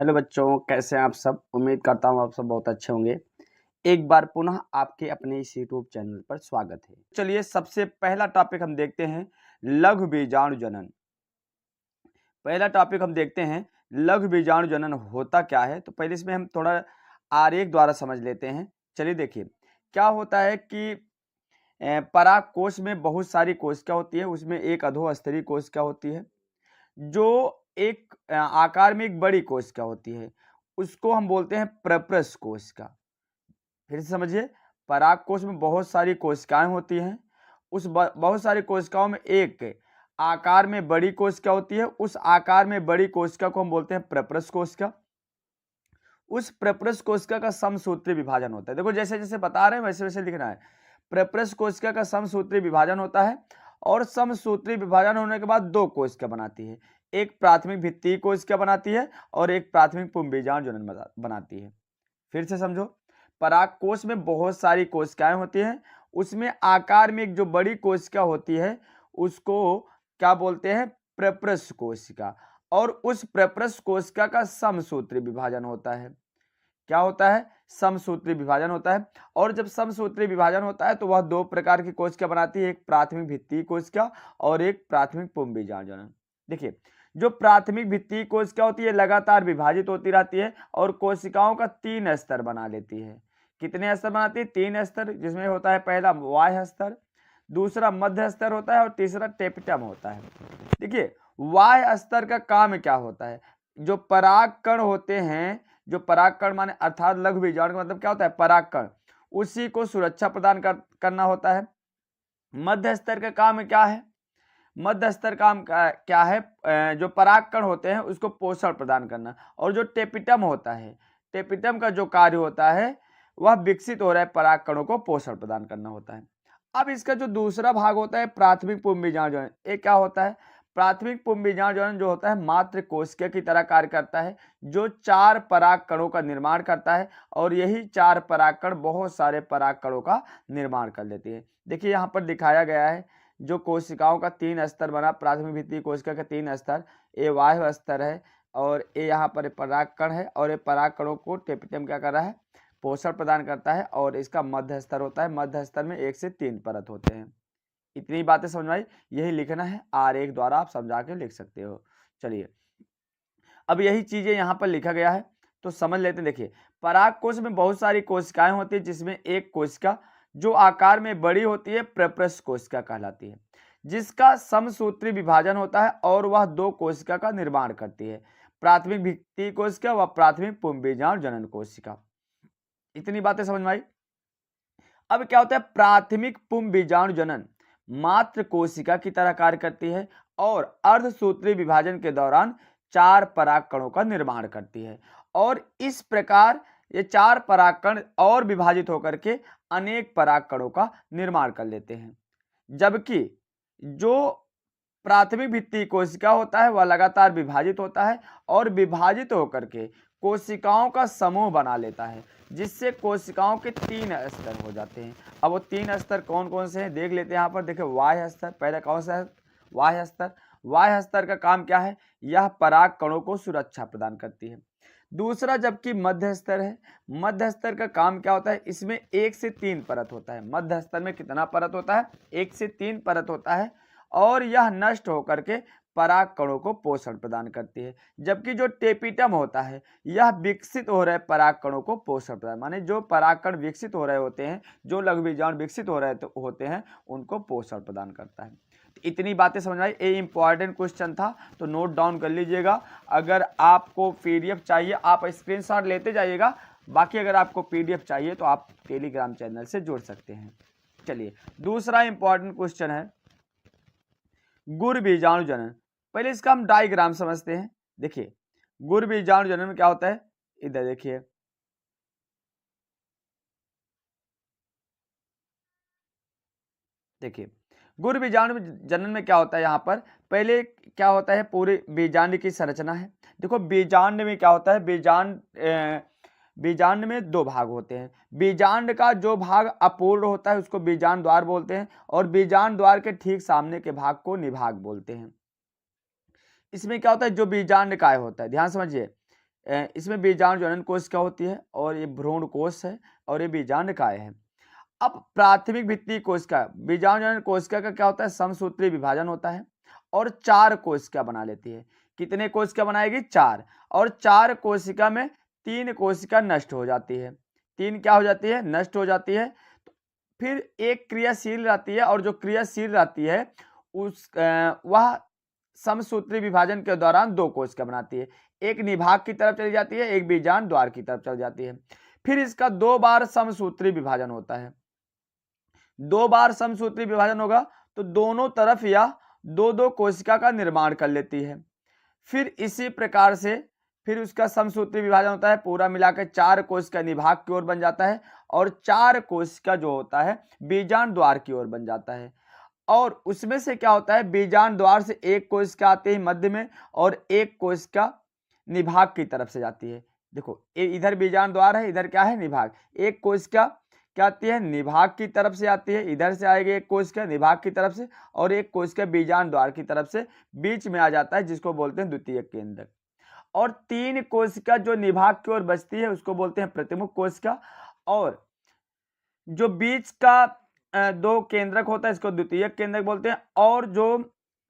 Hello बच्चों, कैसे हैं आप सब। उम्मीद करता हूँ आप सब बहुत अच्छे होंगे। एक बार पुनः आपके अपने इस यूट्यूब चैनल पर स्वागत है। चलिए सबसे पहला टॉपिक हम देखते हैं लघु बीजाणु जनन। पहला टॉपिक हम देखते हैं लघु बीजाणु जनन होता क्या है। तो पहले इसमें हम थोड़ा आरेख द्वारा समझ लेते हैं। चलिए देखिए क्या होता है कि पराग कोश में बहुत सारी कोशिका होती है। उसमें एक अधोस्तरीय कोशिका होती है जो एक आकार में एक बड़ी कोशिका होती है। उसको हम बोलते हैं प्रप्रस कोशिका। फिर से समझिए, पराग कोश में बहुत सारी कोशिकाएं होती हैं। उस बहुत सारी कोशिकाओं में एक आकार में बड़ी कोशिका होती है। उस आकार में बड़ी कोशिका को हम बोलते हैं प्रप्रस कोशिका। उस प्रप्रस कोशिका का समसूत्री विभाजन होता है। देखो जैसे जैसे बता रहे हैं वैसे वैसे लिखना है। प्रप्रस कोशिका का समसूत्री विभाजन होता है और समसूत्री विभाजन होने के बाद दो कोशिका बनाती है। एक प्राथमिक भित्तीय कोशिका बनाती है और एक प्राथमिक पुंबीजाणु जनन बनाती है। फिर से समझो, पराग कोश में बहुत सारी कोशिकाएं होती हैं। उसमें आकार में एक जो बड़ी कोशिका होती है उसको क्या बोलते हैं, प्रप्रस कोशिका। और उस प्रप्रस कोशिका का समसूत्री विभाजन होता है। क्या होता है, समसूत्री विभाजन होता है। और जब समसूत्री विभाजन होता है तो वह दो प्रकार की कोशिका बनाती है, एक प्राथमिक भित्तीय कोशिका और एक प्राथमिक पुंबीजाणु जनन। देखिए जो प्राथमिक भित्तीय कोशिका होती है लगातार विभाजित होती रहती है और कोशिकाओं का 3 स्तर बना लेती है। कितने स्तर बनाती है, 3 स्तर, जिसमें होता है पहला बाह्य स्तर, दूसरा मध्य स्तर होता है और तीसरा टेपिटम होता है। देखिए बाह्य स्तर का काम क्या होता है, जो परागकण होते हैं, जो परागकण माने अर्थात लघु बीजाणु का मतलब क्या होता है, परागकण, उसी को सुरक्षा प्रदान करना होता है। मध्य स्तर का काम क्या है, मध्य स्तर काम क्या है, जो परागकण होते हैं उसको पोषण प्रदान करना। और जो टेपिटम होता है, टेपिटम का जो कार्य होता है वह विकसित हो रहे परागकणों को पोषण प्रदान करना होता है। अब इसका जो दूसरा भाग होता है प्राथमिक पुंबीजाणु जनन, ये क्या होता है, प्राथमिक पुंबीजाणु जनन जो होता है मात्र कोशिका की तरह कार्य करता है, जो 4 परागकणों का निर्माण करता है और यही 4 परागकण बहुत सारे परागकणों का निर्माण कर लेती है। देखिए यहाँ पर दिखाया गया है जो कोशिकाओं का 3 स्तर बना, प्राथमिक भित्तीय कोशिका के 3 स्तर, ये बाह्य स्तर है और ये यहाँ पर परागकण है और ये परागकणों को टेपिटम क्या कर रहा है, पोषण प्रदान करता है। और इसका मध्य स्तर होता है, मध्य स्तर में 1 से 3 परत होते हैं। इतनी बातें समझ में आई, यही लिखना है, आरेख द्वारा आप समझा के लिख सकते हो। चलिए अब यही चीजें यहाँ पर लिखा गया है तो समझ लेते हैं। देखिए पराग कोश में बहुत सारी कोशिकाएं होती है, जिसमें एक कोशिका जो आकार में बड़ी होती है प्रप्रस कोशिका कहलाती है, जिसका समसूत्री विभाजन होता है और वह दो कोशिका का निर्माण करती है, प्राथमिक भित्तीय कोशिका व प्राथमिक पुंबीजाणु जनन कोशिका। इतनी बातें समझ में आई। अब क्या होता है, प्राथमिक पुंबीजाणु जनन मात्र कोशिका की तरह कार्य करती है और अर्धसूत्री विभाजन के दौरान 4 परागकणों का निर्माण करती है। और इस प्रकार ये 4 परागकण और विभाजित होकर के अनेक परागकणों का निर्माण कर लेते हैं। जबकि जो प्राथमिक भित्तीय कोशिका होता है वह लगातार विभाजित होता है और विभाजित होकर के कोशिकाओं का समूह बना लेता है, जिससे कोशिकाओं के 3 स्तर हो जाते हैं। अब वो 3 स्तर कौन कौन से हैं देख लेते हैं। यहाँ पर देखिए बाह्य स्तर, पहले कौन सा है, बाह्य स्तर। बाह्य स्तर का काम क्या है, यह पराग कणों को सुरक्षा प्रदान करती है। दूसरा जबकि मध्य स्तर है, मध्य स्तर का काम क्या होता है, इसमें 1 से 3 परत होता है। मध्य स्तर में कितना परत होता है, 1 से 3 परत होता है और यह नष्ट होकर के पराग कणों को पोषण प्रदान करती है। जबकि जो टेपिटम होता है यह विकसित हो रहे पराग कणों को पोषण प्रदान, माने जो परागकण विकसित हो रहे होते हैं, जो लघु बीजाणु विकसित हो रहे होते हैं उनको पोषण प्रदान करता है। तो इतनी बातें समझ आई। ये इंपॉर्टेंट क्वेश्चन था तो नोट डाउन कर लीजिएगा। अगर आपको पीडीएफ चाहिए आप स्क्रीनशॉट लेते जाइएगा, बाकी अगर आपको पीडीएफ चाहिए तो आप टेलीग्राम चैनल से जुड़ सकते हैं। चलिए दूसरा इंपॉर्टेंट क्वेश्चन है गुर बीजाणु जनन। पहले इसका हम डायग्राम समझते हैं। देखिए गुर बीजाणु जनन में क्या होता है, इधर देखिए देखिए गुर बीजाणु जनन में क्या होता है, यहाँ पर पहले क्या होता है, पूरे बीजांड की संरचना है। देखो बीजांड में क्या होता है, बीजांड में 2 भाग होते हैं। बीजांड का जो भाग अपूर्ण होता है उसको बीजांड द्वार बोलते हैं और बीजांड द्वार के ठीक सामने के भाग को निभाग बोलते हैं। इसमें क्या होता है, जो बीजांड काय होता है, ध्यान समझिए, इसमें बीजाणु जनन कोशिका होती है और ये भ्रूण कोश है और ये बीजांडकाय है। अब प्राथमिक भित्ति कोशिका, बीजाणु जनन कोशिका का क्या होता है, समसूत्री विभाजन होता है और 4 कोशिका बना लेती है। कितने कोशिका बनाएगी, 4, और 4 कोशिका में 3 कोशिका नष्ट हो जाती है। 3 क्या हो जाती है, नष्ट हो जाती है। तो फिर एक क्रियाशील रहती है और जो क्रियाशील रहती है उस वह समसूत्री विभाजन के दौरान 2 कोशिका बनाती है। एक निभाग की तरफ चली जाती है, एक बीजांड द्वार की तरफ चली जाती है। फिर इसका 2 बार समसूत्री विभाजन होता है। 2 बार समसूत्री विभाजन होगा तो दोनों तरफ या 2-2 कोशिका का निर्माण कर लेती है। फिर इसी प्रकार से फिर उसका समसूत्री विभाजन होता है, पूरा मिलाकर 4 कोशिका निभाग की ओर बन जाता है और 4 कोशिका जो होता है बीजांड द्वार की ओर बन जाता है। और उसमें से क्या होता है, बीजांड द्वार से एक कोशिका आती है मध्य में और एक कोशिका निभाग की तरफ से जाती है। देखो इधर बीजांड द्वार है, इधर क्या है, निभाग। एक कोशिका क्या आती है, निभाग की तरफ से आती है, इधर से आएगी एक कोशिका निभाग की तरफ से और एक कोशिका बीजांड द्वार की तरफ से बीच में आ जाता है, जिसको बोलते हैं द्वितीयक केंद्रक। और 3 कोशिका जो निभाग की ओर बचती है उसको बोलते हैं प्रतिमुख कोशिका, और जो बीच का 2 केंद्रक होता है इसको द्वितीयक केंद्रक बोलते हैं, और जो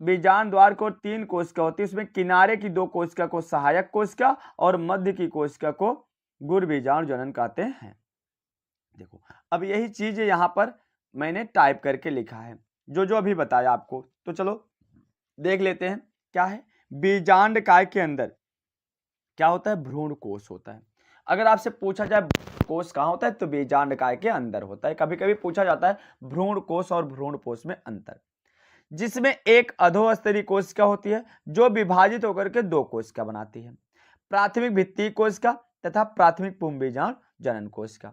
बीजांड द्वार को 3 कोशिका होती है उसमें किनारे की 2 कोशिका को सहायक कोशिका और मध्य की कोशिका को गुर बीजाणु जनन कहते हैं। देखो अब यही चीज यहाँ पर मैंने टाइप करके लिखा है जो जो अभी बताया आपको। तो चलो देख लेते हैं क्या है। बीजांडकाय के अंदर क्या होता है, भ्रूण कोश होता है। अगर आपसे पूछा जाए कोश कहाँ होता है तो बीजांडकाय के अंदर होता है। कभी कभी पूछा जाता है भ्रूण कोश और भ्रूण कोश में अंतर, जिसमें एक अधोस्तरीय कोशिका होती है जो विभाजित होकर के 2 कोशिका बनाती है, प्राथमिक भित्ति कोशिका तथा प्राथमिक पुंबीजाणु जनन कोशिका।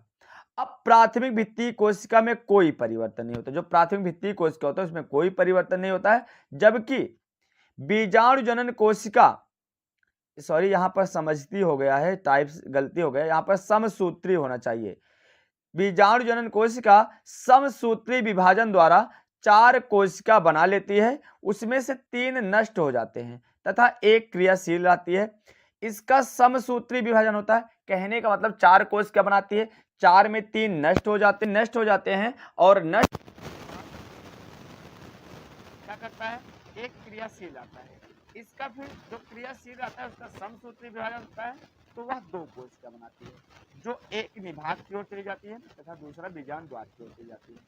अब प्राथमिक भित्ति कोशिका में कोई परिवर्तन नहीं होता, जो प्राथमिक भित्ति कोशिका होता है उसमें कोई परिवर्तन नहीं होता है, जबकि बीजाणु जनन कोशिका, सॉरी यहाँ पर समझती हो गया है, टाइप्स गलती हो गया, यहाँ पर समसूत्री होना चाहिए। बीजाणु जनन कोशिका समसूत्री विभाजन द्वारा 4 कोशिका बना लेती है, उसमें से 3 नष्ट हो जाते हैं तथा एक क्रियाशील रहती है। इसका समसूत्री विभाजन होता है, कहने का मतलब 4 कोशिका बनाती है, 4 में 3 नष्ट हो जाते हैं और नष्ट क्या करता है, एक क्रियाशील आता है। इसका फिर जो क्रियाशील आता है उसका समसूत्री विभाजन होता है, तो वह 2 कोशिका बनाती है, जो एक निभाग की ओर चली जाती है तथा दूसरा बीजांड द्वार की ओर चली जाती है।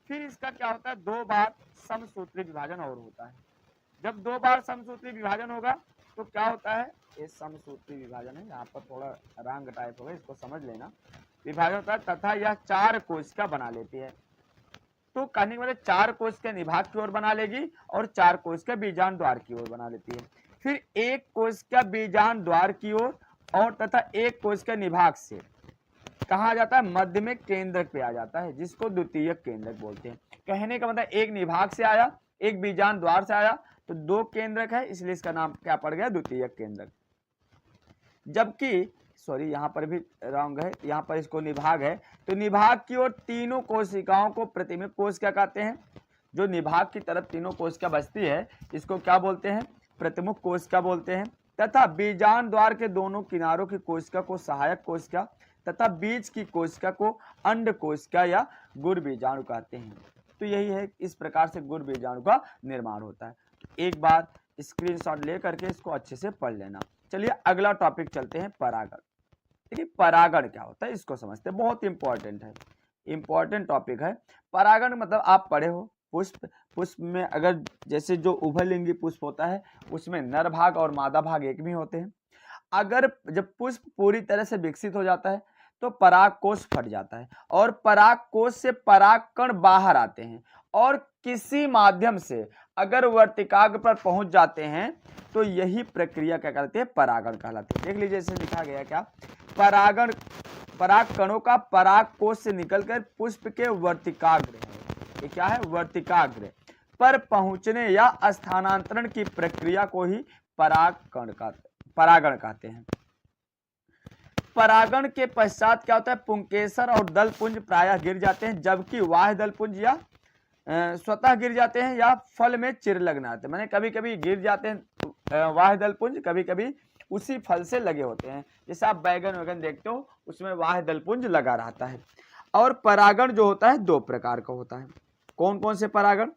फिर इसका क्या होता है, 2 बार समसूत्री विभाजन और होता है। जब 2 बार समसूत्री विभाजन होगा तो क्या होता है, ये समसूत्री विभाजन है, यहाँ पर थोड़ा रंग टाइप होगा, इसको समझ लेना। विभाजन होता है तथा यह 4 कोशिका बना लेती है। तो कहने के मतलब 4 कोशिका निभाग की ओर बना लेगी और 4 कोशिका बीजांड द्वार की ओर बना लेती है। फिर एक कोशिका बीजांड द्वार की ओर और तथा एक कोशिका निभाग से कहाँ आ जाता है, मध्य में केंद्रक पे आ जाता है, जिसको द्वितीयक केंद्रक बोलते हैं। कहने का मतलब एक निभाग से आया, एक बीजांड द्वार से आया, तो 2 केंद्रक है, इसलिए इसका नाम क्या पड़ गया, द्वितीयक केंद्रक। जबकि सॉरी यहाँ पर भी रॉन्ग है, यहाँ पर इसको निभाग है, तो निभाग की ओर 3 कोशिकाओं को प्रतिमुख कोशिका कहते हैं। जो निभाग की तरफ 3 कोशिका बचती है इसको क्या बोलते हैं, प्रतिमुख कोशिका बोलते हैं। तथा बीजांड द्वार के दोनों किनारों की कोशिका को सहायक कोशिका तथा बीच की कोशिका को अंड कोशिका या गुर बीजाणु कहते हैं। तो यही है, इस प्रकार से गुर बीजाणु का निर्माण होता है। एक बार स्क्रीनशॉट ले करके इसको अच्छे से पढ़ लेना। चलिए अगला टॉपिक चलते हैं, परागण। देखिए परागण क्या होता है इसको समझते हैं, बहुत इंपॉर्टेंट है, इंपॉर्टेंट टॉपिक है। परागण मतलब आप पढ़े हो पुष्प, पुष्प में अगर जैसे जो उभयलिंगी पुष्प होता है उसमें नर भाग और मादा भाग एक भी होते हैं। अगर जब पुष्प पूरी तरह से विकसित हो जाता है तो परागकोश फट जाता है और परागकोश से परागकण बाहर आते हैं और किसी माध्यम से अगर वर्तिकाग्र पर पहुंच जाते हैं तो यही प्रक्रिया क्या कहलाती है, परागण कहलाती है। देख लीजिए इसे लिखा गया क्या, परागण परागकणों का परागकोश से निकलकर पुष्प के वर्तिकाग्र है, ये क्या है, वर्तिकाग्र पर पहुंचने या स्थानांतरण की प्रक्रिया को ही परागण कहते हैं। परागण के पश्चात क्या होता है, पुंकेसर और दलपुंज प्रायः गिर जाते हैं, जबकि वाह्य दलपुंज या स्वतः गिर जाते हैं या फल में चिर लगना आते हैं। मैंने कभी कभी गिर जाते हैं वाह्य दलपुंज, कभी कभी उसी फल से लगे होते हैं। जैसे आप बैगन वैगन देखते हो उसमें बाह्य दलपुंज लगा रहता है। और परागण जो होता है दो प्रकार का होता है। कौन कौन से परागण?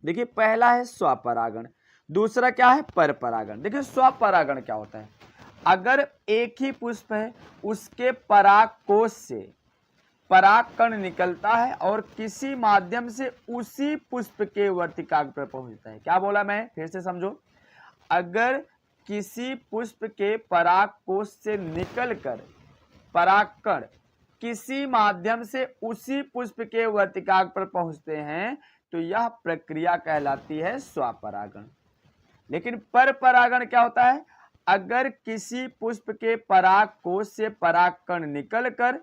देखिए पहला है स्वपरागण, दूसरा क्या है परपरागण। देखिए स्वपरागण क्या होता है? अगर एक ही पुष्प है उसके परागकोश से परागकण निकलता है और किसी माध्यम से उसी पुष्प के वर्तिकाग्र पर पहुंचता है। क्या बोला मैं? फिर से समझो। अगर किसी पुष्प के परागकोश से निकलकर परागकण किसी माध्यम से उसी पुष्प के वर्तिकाग्र पर पहुंचते हैं तो यह प्रक्रिया कहलाती है स्वपरागण। लेकिन परपरागण क्या होता है? अगर किसी पुष्प के परागकोश से परागकण निकलकर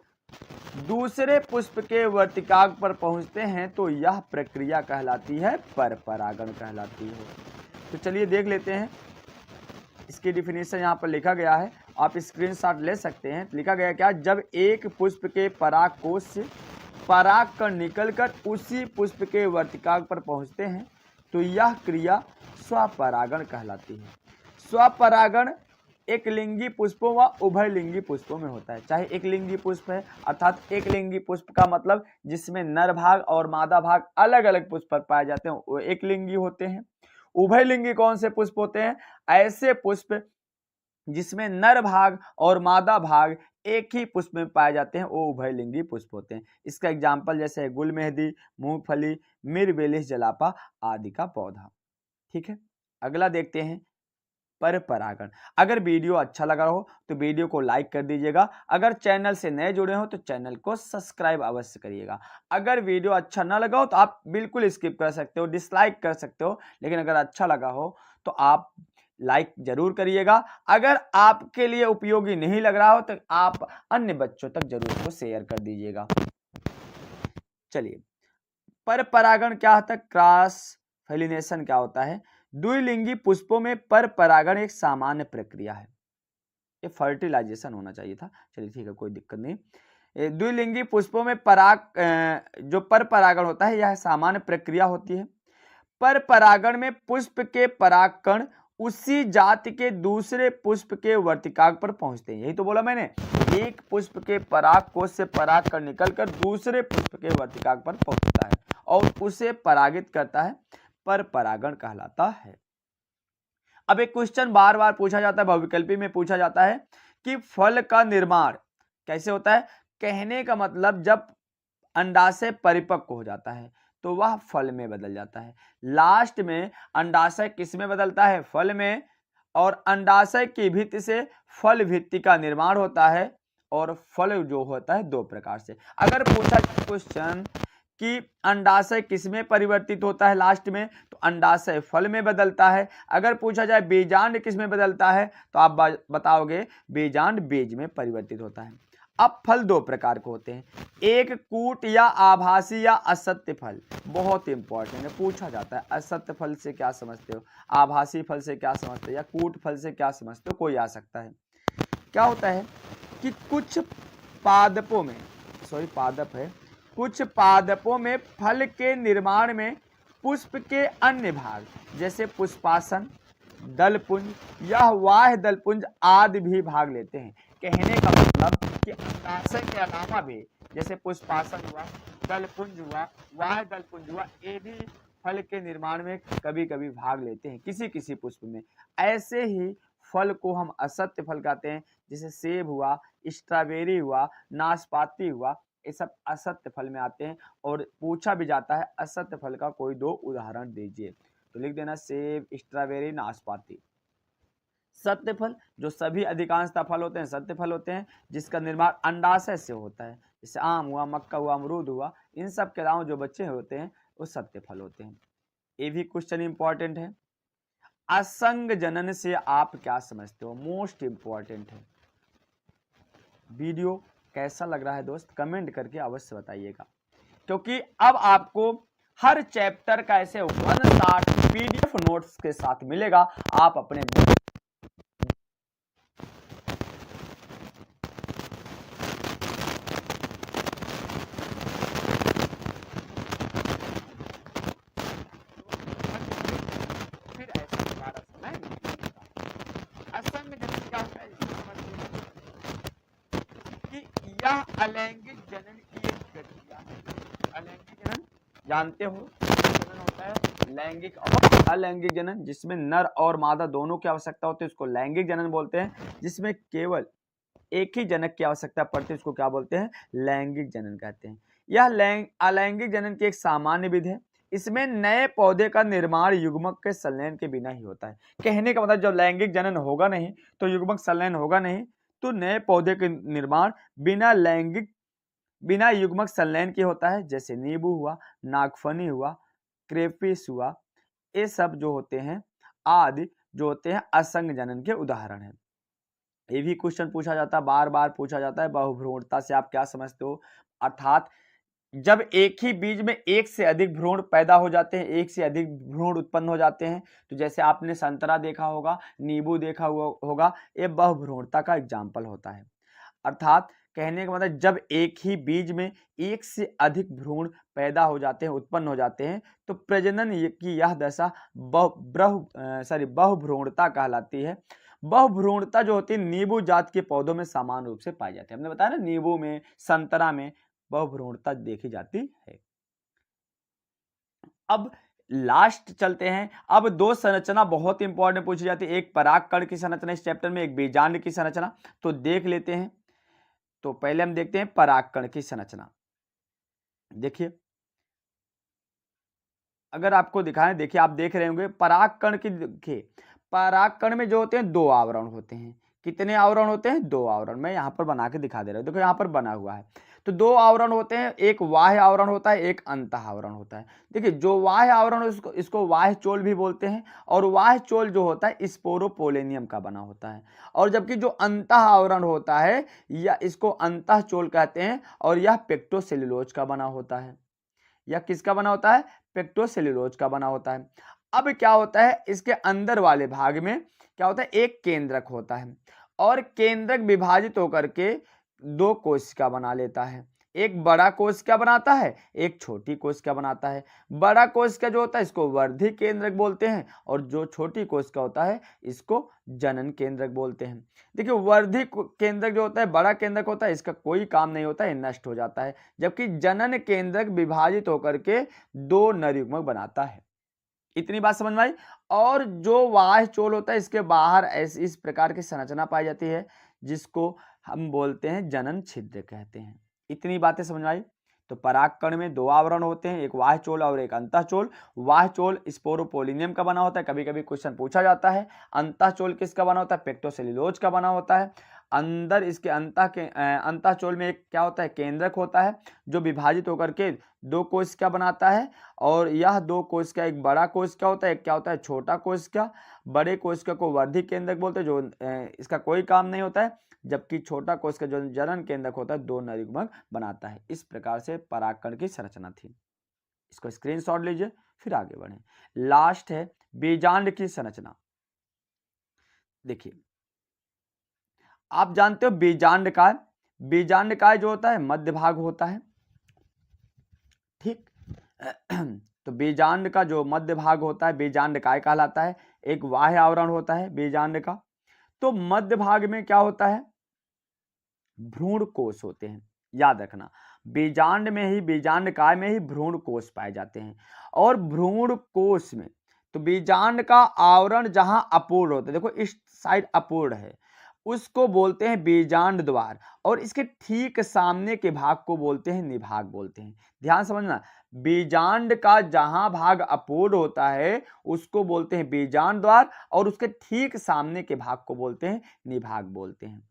दूसरे पुष्प के वर्तिकाग्र पर पहुंचते हैं तो यह प्रक्रिया कहलाती है परपरागण कहलाती है। तो चलिए देख लेते हैं, इसकी डिफिनेशन यहाँ पर लिखा गया है, आप स्क्रीनशॉट ले सकते हैं। लिखा गया क्या? जब एक पुष्प के परागकोश से परागकण निकलकर उसी पुष्प के वर्तिकाग्र पर पहुंचते हैं तो यह क्रिया स्वपरागण कहलाती है। स्वपरागण एक लिंगी पुष्पों व उभयलिंगी पुष्पों में होता है। चाहे एक लिंगी पुष्प है, अर्थात एक लिंगी पुष्प का मतलब जिसमें नर भाग और मादा भाग अलग अलग पुष्प पर पाए जाते हैं वो एक लिंगी होते हैं। उभयलिंगी कौन से पुष्प होते हैं? ऐसे पुष्प जिसमें नर भाग और मादा भाग एक ही पुष्प में पाए जाते हैं वो उभयलिंगी पुष्प होते हैं। इसका एग्जाम्पल जैसे गुल मेहंदी, मूंगफली, मिरबेलिस जलापा आदि का पौधा। ठीक है, अगला देखते हैं परपरागण। अगर वीडियो अच्छा लगा हो तो वीडियो को लाइक कर दीजिएगा। अगर चैनल से नए जुड़े हो तो चैनल को सब्सक्राइब अवश्य करिएगा। अगर वीडियो अच्छा ना लगा हो तो आप बिल्कुल स्किप कर सकते हो, डिसलाइक कर सकते हो, लेकिन अगर अच्छा लगा हो तो आप लाइक जरूर करिएगा। अगर आपके लिए उपयोगी नहीं लग रहा हो तो आप अन्य बच्चों तक जरूर इसको शेयर कर दीजिएगा। चलिए, परपरागण क्या होता है? क्रॉस पोलिनेशन क्या होता है? द्विलिंगी पुष्पों में परपरागण एक सामान्य प्रक्रिया है। ये फर्टिलाइजेशन होना चाहिए था, चलिए ठीक है, कोई दिक्कत नहीं। द्विलिंगी पुष्पों में जो परपरागण होता है यह सामान्य प्रक्रिया होती है। परपरागण में पुष्प के परागकण उसी जाति के दूसरे पुष्प के वर्तिकाग्र पर पहुंचते हैं। यही तो बोला मैंने, एक पुष्प के परागकोश से परागकण निकलकर दूसरे पुष्प के वर्तिकाग्र पर पहुंचता है और उसे परागित करता है, परपरागण कहलाता है। अब एक क्वेश्चन बार बार पूछा जाता है, बहुविकल्पी में पूछा जाता है कि फल का निर्माण कैसे होता है? कहने का मतलब जब अंडाशय परिपक्व हो जाता है तो वह फल में बदल जाता है। लास्ट में अंडाशय किस में बदलता है? फल में। और अंडाशय की भित्ति से फल भित्ति का निर्माण होता है और फल जो होता है दो प्रकार से। अगर पूछा जाए क्वेश्चन कि अंडाशय किस में परिवर्तित होता है लास्ट में, तो अंडाशय फल में बदलता है। अगर पूछा जाए बीजांड किस में बदलता है तो आप बताओगे बीजांड बीज में परिवर्तित होता है। अब फल दो प्रकार के होते हैं, एक कूट या आभासी या असत्य फल। बहुत इंपॉर्टेंट है, पूछा जाता है असत्य फल से क्या समझते हो, आभासी फल से क्या समझते हो, या कूट फल से क्या समझते हो, कोई आ सकता है। क्या होता है कि कुछ पादपों में, कुछ पादपों में फल के निर्माण में पुष्प के अन्य भाग जैसे पुष्पासन, दलपुंज या बाह्य दलपुंज आदि भी भाग लेते हैं। कहने का मतलब कि अंडाशय के अलावा भी जैसे पुष्पासन हुआ, दलपुंज हुआ, बाह्य दलपुंज हुआ, ये भी फल के निर्माण में कभी कभी भाग लेते हैं किसी किसी पुष्प में। ऐसे ही फल को हम असत्य फल कहते हैं, जैसे सेब हुआ, स्ट्रॉबेरी हुआ, नाशपाती हुआ, ये सब असत्य फल में आते हैं। और पूछा भी जाता है असत्य फल का कोई दो उदाहरण दीजिए, तो लिख देना सेब, स्ट्रॉबेरी, नाशपाती। सत्य फल जो सभी अधिकांशतः फल होते हैं सत्य फल होते हैं, जिसका निर्माण अंडाशय से होता है, जैसे आम हुआ, मक्का हुआ, अमरूद हुआ, इन सब के अलावा जो बच्चे होते हैं वो सत्य फल होते हैं। ये भी क्वेश्चन इंपॉर्टेंट है। असंग जनन से आप क्या समझते हो? मोस्ट इंपॉर्टेंट है। वीडियो कैसा लग रहा है दोस्त, कमेंट करके अवश्य बताइएगा, क्योंकि अब आपको हर चैप्टर का ऐसे 160 पीडीएफ नोट्स के साथ मिलेगा। आप अपने फिर ऐसे दोबारा समय असंग जनन यह अलैंगिक जनन की एक प्रक्रिया है। अलैंगिक जनन जानते हो, जनन होता है लैंगिक और अलैंगिक जनन, जिसमें नर और मादा दोनों की आवश्यकता होती है, उसको लैंगिक जनन बोलते हैं। जिसमें केवल एक ही जनक की आवश्यकता पड़ती है, उसको क्या बोलते हैं? लैंगिक जनन कहते हैं। यह अलैंगिक जनन की एक सामान्य विधि है। इसमें नए पौधे का निर्माण युग्मक के संलयन के बिना ही होता है। कहने का मतलब जब लैंगिक जनन होगा नहीं तो युग्मक संलयन होगा नहीं, तो नए पौधे के निर्माण बिना युग्मक संलयन के होता है। जैसे नींबू हुआ, नागफनी हुआ, क्रेफिस हुआ, ये सब जो होते हैं आदि जो होते हैं असंग जनन के उदाहरण हैं। ये भी क्वेश्चन पूछा जाता है, बार बार पूछा जाता है, बहुभ्रूणता से आप क्या समझते हो? अर्थात जब एक ही बीज में एक से अधिक भ्रूण पैदा हो जाते हैं, एक से अधिक भ्रूण उत्पन्न हो जाते हैं, तो जैसे आपने संतरा देखा होगा, नींबू देखा हुआ होगा, ये बहुभ्रूणता का एग्जाम्पल होता है। अर्थात कहने का मतलब जब एक ही बीज में एक से अधिक भ्रूण पैदा हो जाते हैं, उत्पन्न हो जाते हैं, तो प्रजनन की यह दशा बहुभ्रूणता कहलाती है। बहुभ्रूणता जो होती है नींबू जात के पौधों में सामान्य रूप से पाई जाती है। हमने बताया ना, नींबू में, संतरा में बहुभ्रूणता देखी जाती है। अब लास्ट चलते हैं। अब दो संरचना बहुत इंपॉर्टेंट पूछी जाती है, एक परागकण की संरचना इस चैप्टर में, एक बीजांड की संरचना, तो देख लेते हैं। तो पहले हम देखते हैं परागकण की संरचना। देखिए, अगर आपको दिखाएं, देखिए आप देख रहे होंगे परागकण की, देखिए परागकण में जो होते हैं दो आवरण होते हैं। कितने आवरण होते हैं? दो आवरण। मैं यहाँ पर बना के दिखा दे रहा हूँ, देखो यहाँ पर बना हुआ है। तो दो आवरण होते हैं, एक बाह्य आवरण होता है, एक अंतः आवरण होता है। देखिए जो बाह्य आवरण इसको बाह्य चोल भी बोलते हैं, और बाह्य चोल जो होता है स्पोरोपोलेनियम का बना होता है। और जबकि जो अंतः आवरण होता है या इसको अंतः चोल कहते हैं, और यह पेक्टोसेलुलोज का बना होता है। यह किसका बना होता है? पेक्टोसेलुलोज का बना होता है। अब क्या होता है, इसके अंदर वाले भाग में क्या होता है, एक केंद्रक होता है, और केंद्रक विभाजित होकर के दो कोशिका बना लेता है। एक बड़ा कोशिका बनाता है, एक छोटी कोशिका बनाता है। बड़ा कोशिका जो होता है इसको वर्धी केंद्रक बोलते हैं, और जो छोटी कोशिका होता है इसको जनन केंद्रक बोलते हैं। देखिए वर्धी केंद्रक जो होता है, बड़ा केंद्रक होता है, इसका कोई काम नहीं होता है, नष्ट हो जाता है। जबकि जनन केंद्रक विभाजित होकर के दो नर युग्मक बनाता है। इतनी बात समझ में आई। और जो बाह्य चोल होता है, इसके बाहर इस प्रकार की संरचना पाई जाती है, जिसको हम बोलते हैं जनन छिद्र कहते हैं। इतनी बातें समझ में आई। तो परागकण में दो आवरण होते हैं, एक बाह्य चोल और एक अंतः चोल। बाह्य चोल स्पोरोपोलिनियम का बना होता है, कभी कभी क्वेश्चन पूछा जाता है। अंतः चोल किसका बना होता है? पेक्टोसेलुलोज का बना होता है। अंदर इसके अंतः चोल में एक क्या होता है, केंद्रक होता है, जो विभाजित होकर के दो कोशिका बनाता है। और यह दो कोशिका, एक बड़ा कोशिका होता है, एक क्या होता है, छोटा कोशिका। बड़े कोशिका को वर्धी केंद्रक बोलते हैं, जो इसका कोई काम नहीं होता है। जबकि छोटा कोशिका जो जनन केंद्रक होता है, दो नर युग्मक बनाता है। इस प्रकार से परागकण की संरचना थी। इसको स्क्रीनशॉट लीजिए, फिर आगे बढ़े। लास्ट है बीजांड की संरचना। देखिए आप जानते हो बीजांडकाय, बीजांडकाय जो होता है मध्य भाग होता है, ठीक। तो बीजांड का जो मध्य भाग होता है बीजांडकाय कहलाता है। एक बाह्य आवरण होता है बीजांड का। तो मध्य भाग में क्या होता है, भ्रूण कोष होते हैं। याद रखना, बीजांड में ही, बीजांडकाय में ही भ्रूण कोष पाए जाते हैं। और भ्रूण कोष में, तो बीजांड का आवरण जहां अपूर्ण होता है, देखो इस साइड अपूर्ण है, उसको बोलते हैं बीजांड द्वार, और इसके ठीक सामने के भाग को बोलते हैं निभाग बोलते हैं। ध्यान समझना, बीजांड का जहां भाग अपूर्ण होता है उसको बोलते हैं बीजांड द्वार, और उसके ठीक सामने के भाग को बोलते हैं निभाग बोलते हैं।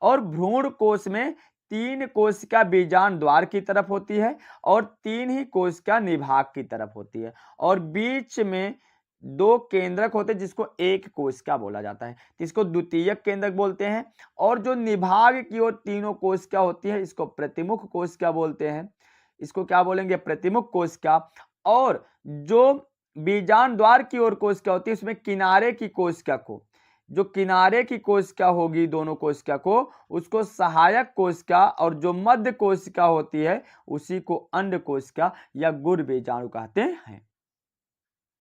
और भ्रूण कोष में तीन कोशिका बीजांड द्वार की तरफ होती है, और तीन ही कोशिका निभाग की तरफ होती है, और बीच में दो केंद्रक होते हैं, जिसको एक कोशिका बोला जाता है, इसको द्वितीयक केंद्रक बोलते हैं। और जो निभाग की ओर तीनों कोशिका होती है, इसको प्रतिमुख कोशिका बोलते हैं। इसको क्या बोलेंगे? प्रतिमुख कोशिका। और जो बीजांड द्वार की ओर कोशिका होती है, उसमें किनारे की कोशिका को, जो किनारे की कोशिका होगी दोनों कोशिका को, उसको सहायक कोशिका, और जो मध्य कोशिका होती है उसी को अंड कोशिका या गुड़ बीजाणु कहते हैं।